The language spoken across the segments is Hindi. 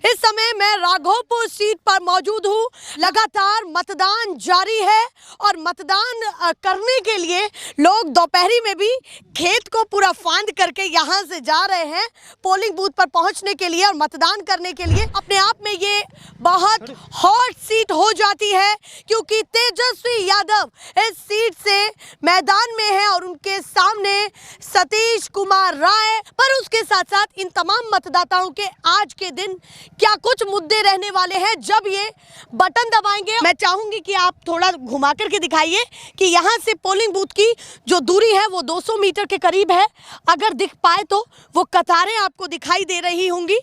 इस समय मैं राघोपुर सीट पर मौजूद हूँ। लगातार मतदान जारी है और मतदान करने के लिए लोग दोपहरी में भी खेत को पूरा फांद करके यहाँ से जा रहे हैं पोलिंग बूथ पर पहुँचने के लिए और मतदान करने के लिए। अपने आप में ये बहुत हॉट सीट हो जाती है क्योंकि तेजस्वी यादव इस सीट से मैदान में है और उनके सामने सतीश कुमार राय। पर उसके साथ साथ इन तमाम मतदाताओं के आज के दिन क्या कुछ मुद्दे रहने वाले हैं जब ये बटन दबाएंगे। मैं चाहूंगी कि आप थोड़ा घुमा करके दिखाइए कि यहाँ से पोलिंग बूथ की जो दूरी है वो 200 मीटर के करीब है। अगर दिख पाए तो वो कतारें आपको दिखाई दे रही होंगी।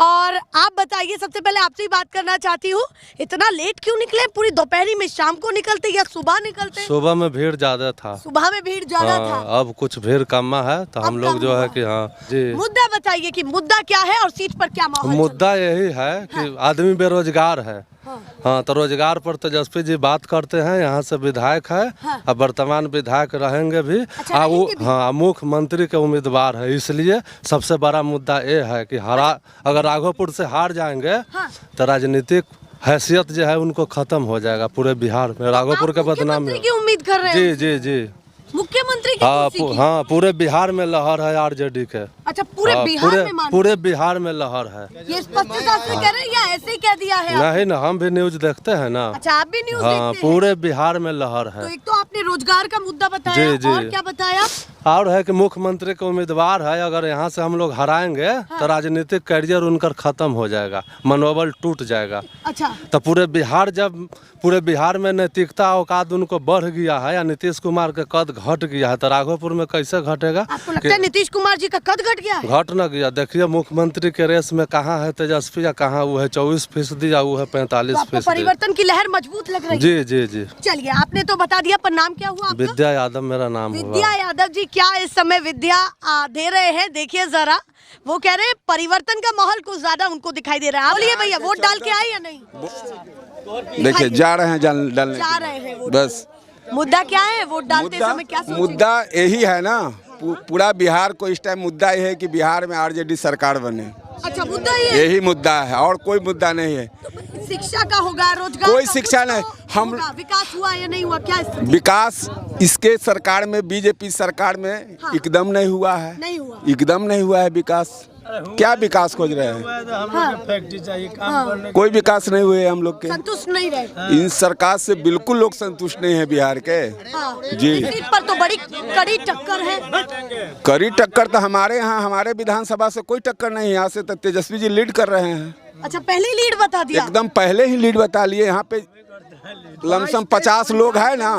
और आप बताइए, सबसे पहले आपसे ही बात करना चाहती हूँ, इतना लेट क्यों निकले? पूरी दोपहरी में शाम को निकलते या सुबह निकलते? सुबह में भीड़ ज्यादा था। सुबह में भीड़ ज्यादा था। अब कुछ भीड़ कम है तो हम लोग जो है कि हाँ जी। मुद्दा बताइए कि मुद्दा क्या है और सीट पर क्या माहौल? मुद्दा यही है कि आदमी बेरोजगार है। हाँ, तो रोजगार पर तेजस्वी जी बात करते हैं। यहाँ से विधायक है और वर्तमान विधायक रहेंगे भी। अच्छा, हाँ, मुख्यमंत्री के उम्मीदवार है। इसलिए सबसे बड़ा मुद्दा ये है कि अगर राघोपुर से हार जाएंगे तो राजनीतिक हैसियत जो है उनको खत्म हो जाएगा पूरे बिहार में। राघोपुर के बदनाम में की उम्मीद कर रहे हैं? जी जी जी, मुख्यमंत्री की हाँ, पूरे बिहार में लहर है आरजेडी के। अच्छा, पूरे बिहार में पूरे बिहार में लहर है। ये स्पष्टता से कह रहे हैं या ऐसे ही कह दिया है? नहीं ना, हम भी न्यूज देखते हैं ना। अच्छा, आप भी न्यूज हाँ, देखते हैं? पूरे बिहार में लहर है। तो एक तो आपने रोजगार का मुद्दा बताया, जी, जी। और क्या बताया? और है कि मुख्यमंत्री के उम्मीदवार है। अगर यहाँ से हम लोग हराएंगे तो राजनीतिक करियर उनका खत्म हो जाएगा, मनोबल टूट जाएगा। अच्छा, तो पूरे बिहार में नैतिकता औकात उनको बढ़ गया है या नीतीश कुमार का कद घट गया है, तो राघोपुर में कैसे घटेगा? आपको लगता है नीतीश कुमार जी का कद घट गया है? घट न गया। देखिए मुख्यमंत्री के रेस में कहाँ है तेजस्वी या कहाँ वो है 24% या वो है 45%। परिवर्तन की लहर मजबूत लग रही है? जी जी जी। चलिए, आपने तो बता दिया, पर नाम क्या हुआ आपका? विद्या यादव मेरा नाम हुआ। विद्या यादव जी, क्या इस समय विद्या दे रहे हैं? देखिए जरा, वो कह रहे हैं परिवर्तन का माहौल कुछ ज्यादा उनको दिखाई दे रहा है। बोलिए भैया, वोट डाल के आए या नहीं? देखिए जा रहे हैं डालने। जा रहे हैं वोट। बस मुद्दा क्या है वोट डालते समय, क्या सोचेंगे? मुद्दा यही है ना, पूरा बिहार को इस टाइम मुद्दा ये है कि बिहार में आरजेडी सरकार बने। अच्छा, मुद्दा यही मुद्दा है और कोई मुद्दा नहीं है। शिक्षा का होगा, रोजगार कोई का शिक्षा कुछ नहीं। तो हम होगा। विकास हुआ या नहीं हुआ? क्या स्थिति? विकास इसके सरकार में, बीजेपी सरकार में एकदम नहीं हुआ है। नहीं हुआ, एकदम नहीं हुआ है विकास। क्या विकास खोज रहे हैं? फैक्ट्री चाहिए काम करने। कोई विकास नहीं हुए हम लोग के। संतुष्ट नहीं रहे? इन सरकार से बिल्कुल लोग संतुष्ट नहीं है बिहार के। जी, इस सीट पर तो बड़ी कड़ी टक्कर है। कड़ी टक्कर तो हमारे यहाँ, हमारे विधानसभा से कोई टक्कर नहीं है। यहाँ से तो तेजस्वी जी लीड कर रहे हैं। अच्छा, पहले लीड बता दिया? एकदम पहले ही लीड बता लिए। यहाँ पे लमसम 50 लोग है ना,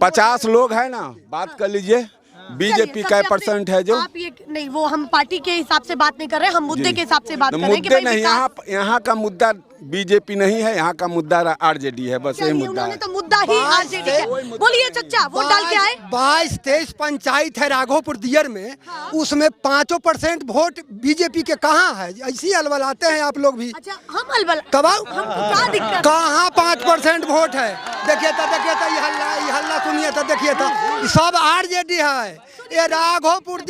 50 लोग है ना, बात कर लीजिए। बीजेपी का % है जो। आप ये नहीं, वो हम पार्टी के हिसाब से बात नहीं कर रहे, हम मुद्दे के हिसाब से बात कर रहे हैं कि मुद्दे भाई नहीं, यहाँ का मुद्दा बीजेपी नहीं है, यहाँ का मुद्दा आरजेडी है। बस यही मुद्दा उन्होंने है। तो मुद्दा ही आरजेडी है। बोलिए चचा, वोट डाल के आए? 22-23 पंचायत है राघोपुर दियर में, उसमें 5% वोट बीजेपी के कहाँ है? ऐसी अलबलाते हैं आप लोग भी। अच्छा, हम अलबल कबाऊ क्या दिक्कत? कहाँ 5% वोट है? देखिए तो ये हल्ला सुनिए तो देखिए तो सब आरजेडी है। ये राघोपुर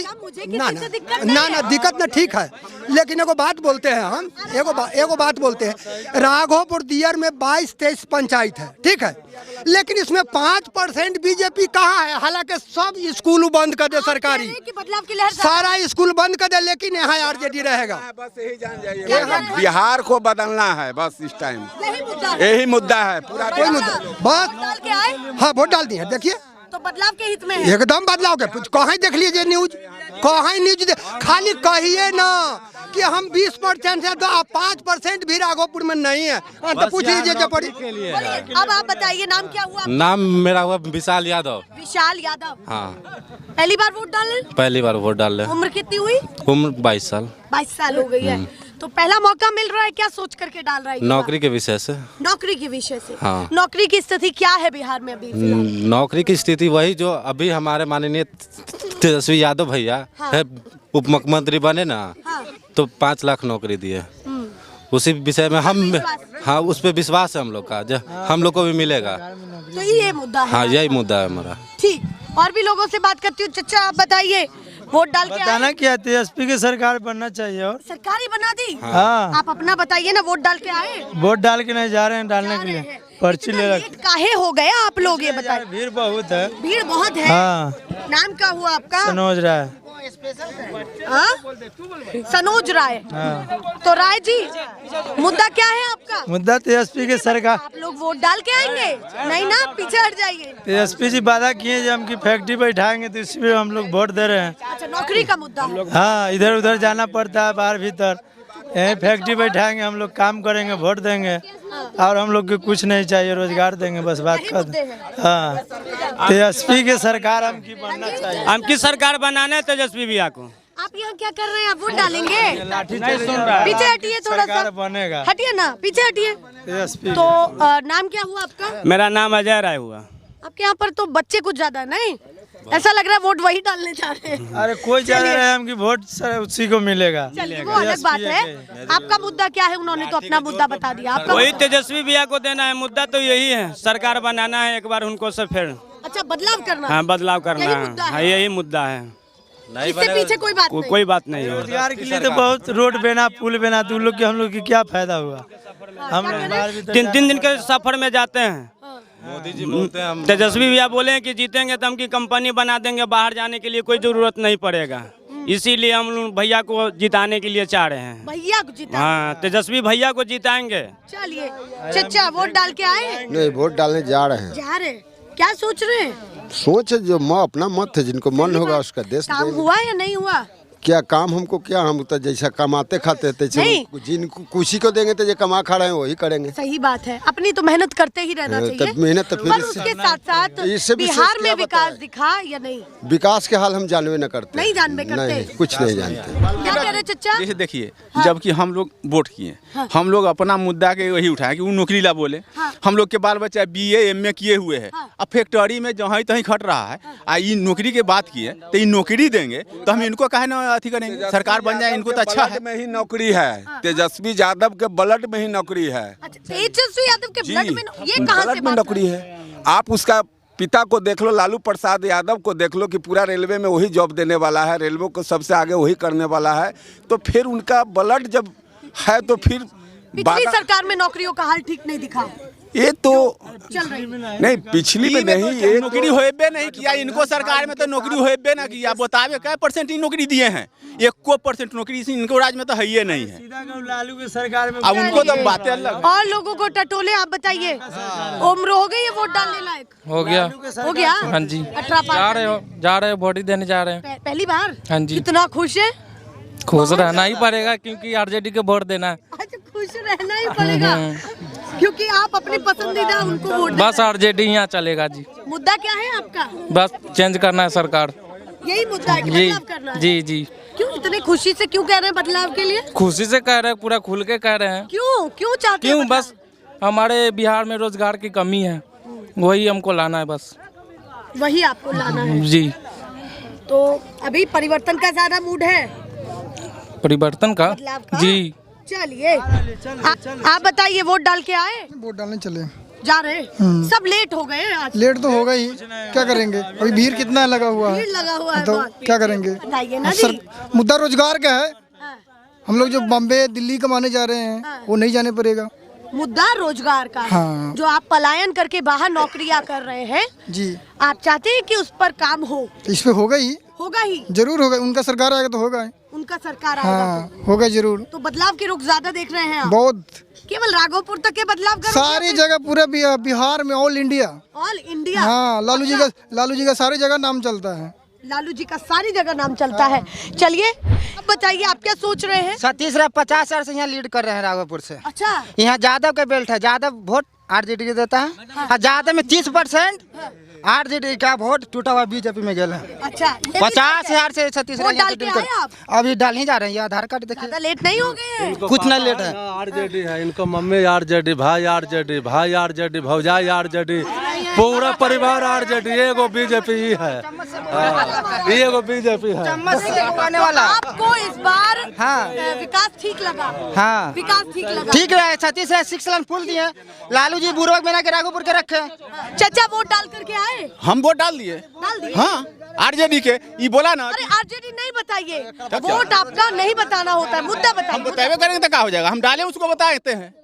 ना दिक्कत ना, ठीक है, लेकिन एगो बात बोलते हैं हम, एगो बात बोलते हैं। राघोपुर दियर में 22-23 पंचायत है, ठीक है, लेकिन इसमें 5% बीजेपी कहाँ है? हालांकि सब स्कूल बंद कर दे सरकारी, बदलाव की लहर, सारा स्कूल बंद कर दे, लेकिन यहाँ आरजेडी रहेगा। बस यही जान जाइए, बिहार को बदलना है बस इस टाइम। यही मुद्दा है पूरा। कोई मुद्दा बस डाल के आए? हाँ, वोट डाल दिए। देखिए तो बदलाव के हित में है। एकदम बदलाव के, कहाँ देख लीजिए न्यूज, कहाँ न्यूज खाली कहिए ना कि हम 20% है तो 5% भी राघोपुर में नहीं है, तो पूछ लीजिए जब पड़ी। अब आप बताइए, नाम क्या हुआ? नाम मेरा हुआ विशाल यादव। विशाल यादव। हाँ, पहली बार वोट डाल रहे? पहली बार वोट डाल रहे। उम्र कितनी हुई? उम्र 22 साल। 22 साल हो गई है, तो पहला मौका मिल रहा है, क्या सोच करके डाल रहा है? नौकरी के विषय से। नौकरी के विषय से? हाँ। नौकरी की स्थिति क्या है बिहार में अभी? नौकरी की स्थिति वही जो अभी हमारे माननीय तेजस्वी यादव भैया है, उप मुख्यमंत्री बने ना, तो 5 लाख नौकरी दिए। उसी विषय में हम, हाँ, उस पर विश्वास है हम लोग का, हम लोग को भी मिलेगा। तो ये मुद्दा है? हाँ, यही मुद्दा है हमारा। ठीक, और भी लोगों से बात करती हूँ। चचा, आप बताइए, वोट डाल के आए? बताना क्या, तेजस्वी की सरकार बनना चाहिए। और सरकारी बना दी। हाँ, आप अपना बताइए ना, वोट डाल के आए? वोट डाल के नहीं जा रहे हैं, डालने के लिए पर्ची ले रखे। लेट काहे हो गए आप लोग, ये बताइए। भीड़ बहुत है। भीड़ बहुत है। हाँ, नाम क्या हुआ आपका? सनोज राय। हाँ? सनोज राय। हाँ। तो राय जी, मुद्दा क्या है आपका? मुद्दा तेजस्वी की सरकार। आप लोग वोट डाल के आएंगे? नहीं ना, पीछे हट जाइए। तेजस्वी जी वादा किए जब हम की फैक्ट्री बैठाएंगे, तो इसी पे हम लोग वोट दे रहे हैं। अच्छा, नौकरी का मुद्दा है। हाँ, इधर उधर जाना पड़ता है, बाहर भीतर। यहीं फैक्ट्री बैठाएंगे, हम लोग काम करेंगे, वोट देंगे, और हम लोग को कुछ नहीं चाहिए, रोजगार देंगे, बस बात कर। हाँ, तेजस्वी की सरकार हमकी बनना चाहिए। हमकी सरकार बनाना है तेजस्वी भैया को। आप यहाँ क्या कर रहे हैं? आप वोट डालेंगे? लाठी नहीं सुन रहा है। पीछे हटिए थोड़ा सा। सरकार बनेगा। हटिए ना, पीछे हटिए। तेजस्वी। तो नाम क्या हुआ आपका? मेरा नाम अजय राय हुआ। आपके यहाँ पर तो बच्चे कुछ ज्यादा नहीं, ऐसा लग रहा है वोट वही डालने जा रहे हैं। अरे कोई जा रहा है, हमकी वोट उसी को मिलेगा। चलिए, वो अलग बात है। आपका मुद्दा क्या है? उन्होंने तो अपना मुद्दा बता दिया। आपका वही तेजस्वी भैया को देना है, मुद्दा तो यही है, सरकार बनाना है एक बार उनको से फिर। अच्छा, बदलाव करना। हाँ, बदलाव करना यही मुद्दा है। है। हाँ, यही मुद्दा है, इससे पीछे कोई बात नहीं। कोई बात नहीं है। रोजगार के लिए तो बहुत रोड बना, पुल बना, तो लोग के हम लोग की क्या फायदा हुआ? हम लोग बाहर भी तो 3 दिन के सफर में जाते हैं। मोदी जी बोलते हैं हम तेजस्वी भैया बोले हैं कि जीतेंगे तो हमकी कंपनी बना देंगे, बाहर जाने के लिए कोई जरूरत नहीं पड़ेगा। इसीलिए हम लोग भैया को जिताने के लिए चाह रहे हैं। भैया को जिता। हाँ, तेजस्वी भैया को जिताएंगे। चलिए चचा, वोट डाल के आए? नहीं, वोट डालने जा रहे हैं। जा रहे? क्या सोच रहे हैं? सोच जो अपना मत है, जिनको मन होगा उसका देश काम देंगे। हुआ या नहीं हुआ? क्या काम हमको, क्या हम तो जैसा कमाते खाते थे, नहीं। जिनको खुशी को देंगे तो जो कमा खा रहे हैं वही करेंगे। सही बात है, अपनी तो मेहनत करते ही रहना हाँ, चाहिए। तब मेहनत तो फिर पर इससे- उसके साथ साथ इससे विशेष बिहार में क्या विकास बताएं? दिखा या नहीं? विकास के हाल हम जानवे न करते। नहीं जानबे करते? नहीं, कुछ नहीं जानते। क्या कह रहे चचा? जैसे देखिए, जबकि हम लोग वोट किए, हम लोग अपना मुद्दा के वही उठाए कि वो नौकरी ला बोले। हम लोग के बाल बच्चा BA MA किए हुए हैं, अब फैक्ट्री में जहाँ तहीं खट रहा है, ये नौकरी के बात किए तो ये नौकरी देंगे तो हम इनको काहे ना अथी करेंगे, सरकार बन जाए, इनको तो अच्छा है। ब्लड में ही नौकरी है, तेजस्वी यादव के ब्लड में ही नौकरी है। अच्छा, तेजस्वी यादव के ब्लड में ये कहाँ से ब्लड में बात नौकरी है। आप उसका पिता को देख लो, लालू प्रसाद यादव को देख लो कि पूरा रेलवे में वही जॉब देने वाला है, रेलवे को सबसे आगे वही करने वाला है। तो फिर उनका ब्लड जब है तो फिर पिछली सरकार में नौकरियों का हाल ठीक नहीं दिखा, ये तो चल रही। नहीं, पिछली में नहीं, ये नौकरी होबे नहीं किया, इनको सरकार में तो नौकरी होबे ना किया। बतावे क्या % ही नौकरी दिए हैं? 1% नौकरी इनको राज्य में तो है ही नहीं है। लालू की सरकार में अब उनको तो बातें अलग। और लोगों को टटोले, आप बताइए, उम्र हो गई है वोट डालने लायक? हो गया। हो गया? हाँ जी, 18 पार जा रहे हो वोट ही देने जा रहे हैं। पहली बार? हाँ जी। कितना खुश है? खुश रहना ही पड़ेगा क्योंकि RJD के वोट देना है। अच्छा, खुश रहना ही पड़ेगा क्योंकि आप अपनी पसंदीदा उनको वोट देना बस RJD यहाँ चलेगा जी। है। मुद्दा क्या है आपका? बस चेंज करना है सरकार। यही मुद्दा है कि जी बदलाव करना है। जी जी, क्यों इतने खुशी से क्यों कह रहे हैं बदलाव के लिए? खुशी से कह रहे हैं, पूरा खुल के कह रहे हैं। क्यों चाहते हैं क्यों? बदलाव? बस हमारे बिहार में रोजगार की कमी है, वही हमको लाना है बस। वही आपको लाना है। जी, तो अभी परिवर्तन का ज्यादा मूड है, परिवर्तन का। बदलाव का? जी, चलिए आप बताइए, वोट डाल के आए? वोट डालने चले, जा रहे? सब लेट हो गए हैं आज। लेट तो होगा ही, क्या करेंगे? अभी भीड़ कितना लगा हुआ है, भीड़ लगा हुआ है, तो बात पे। क्या करेंगे? बताइए ना जी। मुद्दा रोजगार का है। हाँ। हम लोग जो बॉम्बे दिल्ली कमाने जा रहे हैं वो नहीं जाने पड़ेगा। मुद्दा रोजगार का है। हाँ। जो आप पलायन करके बाहर नौकरियां कर रहे हैं, जी, आप चाहते हैं कि उस पर काम हो? इस पे होगा ही, होगा ही, जरूर होगा। उनका सरकार आएगा तो होगा ही। उनका सरकार आएगा हाँ, होगा जरूर। तो बदलाव के रुख ज्यादा देख रहे हैं आप? बहुत, केवल राघोपुर तक के बदलाव का सारी जगह, पूरे बिहार में, ऑल इंडिया। All India? हाँ, लालू जी का सारी जगह नाम चलता है। लालू जी का सारी जगह नाम चलता है। चलिए अब बताइए, आप क्या सोच रहे हैं? सतीश राय 50 साल से यहाँ लीड कर रहे हैं राघोपुर से। अच्छा, यहाँ यादव का बेल्ट है, यादव वोट RJD को देता है। और यादव में 30% RJD का वोट टूटा हुआ BJP में गया है। अच्छा, ये भी 50,000 से सतीश वोट राय डाल के आए आप? अभी डाल ही जा रहे हैं। ये आधार कार्ड देखिए, ज्यादा लेट नहीं हो गए हैं? कुछ नहीं लेट है। RJD है, इनको मम्मी RJD, भाई RJD, भाई RJD, भौजाई RJD, पूरा परिवार RJD, एगो BJP ही है। एगो BJP है। चम्मच से उगाने वाला। आपको इस बार हाँ। विकास ठीक लगा? हाँ, विकास ठीक लगा? ठीक है। सतीश राय 6 लाइन पुल दिए, लालू जी बुरबक बना के राघोपुर के रखे। चाचा, वोट डाल करके आए? हम वोट डाल दिए। डाल दिए? हाँ। आरजेडी के, ये बोला ना। अरे आरजेडी नहीं बताइए, वोट आपका नहीं बताना होता है, मुद्दा बताइए। हम बताए करेंगे तो क्या हो जाएगा, हम डाले उसको बताते हैं,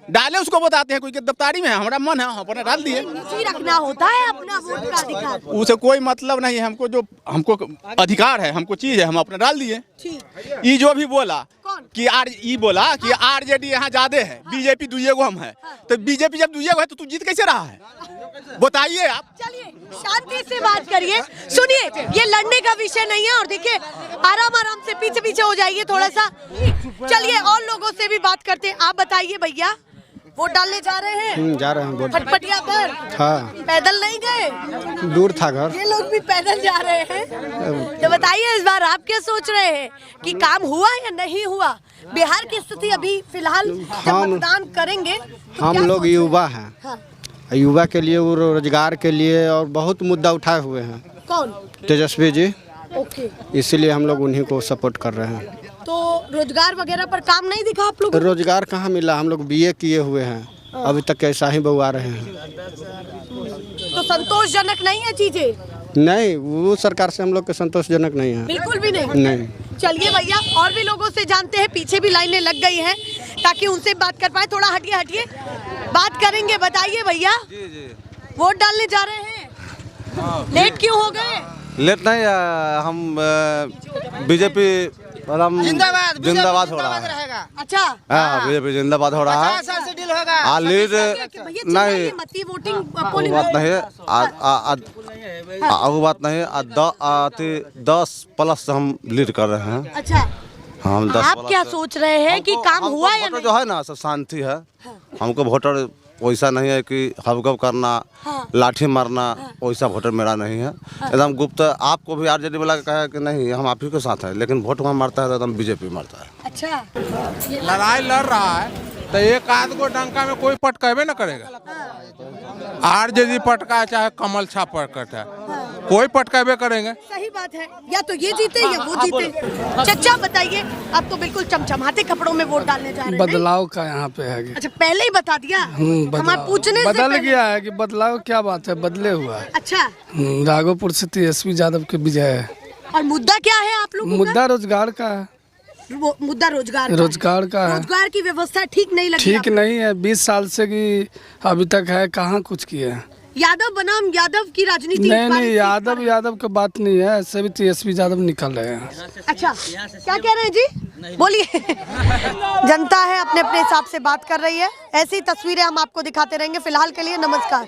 डाले उसको बताते हैं, कोई के दफ्तारी में है, हमारा मन है अपना डाल दिए। निजी रखना होता है अपना वोट का अधिकार। उसे कोई मतलब नहीं है, हमको जो हमको अधिकार है, हमको चीज है, हम अपना डाल दिए। ये जो भी बोला कि आरजेडी यहाँ ज्यादा है, बीजेपी दुइये गो हम है, तो बीजेपी जब दुइये गो है तो तू जीत कैसे रहा है, बताइए आप। चलिए शांति से बात करिए, सुनिए, ये लड़ने का विषय नहीं है। और देखिए आराम आराम से पीछे पीछे हो जाइए थोड़ा सा। चलिए और लोगों से भी बात करते हैं। आप बताइए भैया, वोट डालने जा रहे हैं? जा रहे हैं वोट। फटफटिया पर? हाँ। पैदल नहीं गए? दूर था घर। ये लोग भी पैदल जा रहे हैं। तो बताइए इस बार आप क्या सोच रहे हैं कि काम हुआ या नहीं हुआ? बिहार की स्थिति अभी फिलहाल जब मतदान करेंगे तो हम लोग युवा हैं। हाँ। युवा के लिए, वो रोजगार के लिए और बहुत मुद्दा उठाए हुए हैं। कौन? तेजस्वी जी। ओके। इसीलिए हम लोग उन्हीं को सपोर्ट कर रहे हैं। तो रोजगार वगैरह पर काम नहीं दिखा आप लोग? रोजगार कहाँ मिला, हम लोग बीए किए हुए हैं, अभी तक ऐसा ही बउआ रहे हैं। तो संतोषजनक नहीं है चीजें? नहीं, वो सरकार से हम लोग के संतोषजनक नहीं है, बिल्कुल भी नहीं। चलिए भैया और भी लोगों से जानते हैं, पीछे भी लाइनें लग गई हैं ताकि उनसे बात कर पाए। थोड़ा हटिए बात करेंगे। बताइए भैया, वोट डालने जा रहे हैं, लेट क्यों हो गए? लेट नहीं, हम बीजेपी जिंदाबाद हो रहा है। अच्छा हाँ, बीजेपी जिंदाबाद हो रहा है। डील होगा। लीड नहीं, मती वोटिंग वो बात नहीं है, वो बात नहीं है, 10+ हम लीड कर रहे हैं। अच्छा, हम 10+। आप क्या सोच रहे हैं कि काम हुआ या नहीं? जो है ना सब शांति है। हमको वोटर वैसा नहीं है कि हवगव करना, लाठी मारना, वैसा वोटर मेरा नहीं है। एकदम गुप्त। आपको भी आरजेडी वाला कहा कि नहीं हम आप ही के साथ है, लेकिन वोट वहाँ मारता है तो एकदम बीजेपी मारता है। अच्छा, लड़ाई लड़ रहा है तो एक आध गो डंका में कोई पटकेबे न करेगा। आरजेडी पटका चाहे कमल छाप पटका, कोई पटकेबे करेंगे। सही बात है, या तो ये जीते या वो जीते। चचा बताइए, आप तो बिल्कुल चमचमाते कपड़ों में वोट डालने जा रहे हैं। बदलाव का यहाँ पे है। अच्छा, पहले ही बता दिया। हमारे पूछने से बदल गया है कि बदलाव क्या बात है, बदले हुआ है। अच्छा, राघोपुर से तेजस्वी यादव के विजय है। और मुद्दा क्या है आप लोगों का? मुद्दा रोजगार का है। मुद्दा रोजगार का है। रोजगार की व्यवस्था ठीक नहीं लगी? ठीक नहीं है, 20 साल से कि अभी तक है, कहाँ कुछ किया है। यादव बनाम यादव की राजनीति? नहीं, यादव का बात नहीं है, ऐसे भी तेजस्वी यादव निकल रहे हैं। अच्छा, क्या कह रहे हैं जी, बोलिए। जनता है अपने अपने हिसाब से बात कर रही है। ऐसी तस्वीरें हम आपको दिखाते रहेंगे। फिलहाल के लिए नमस्कार।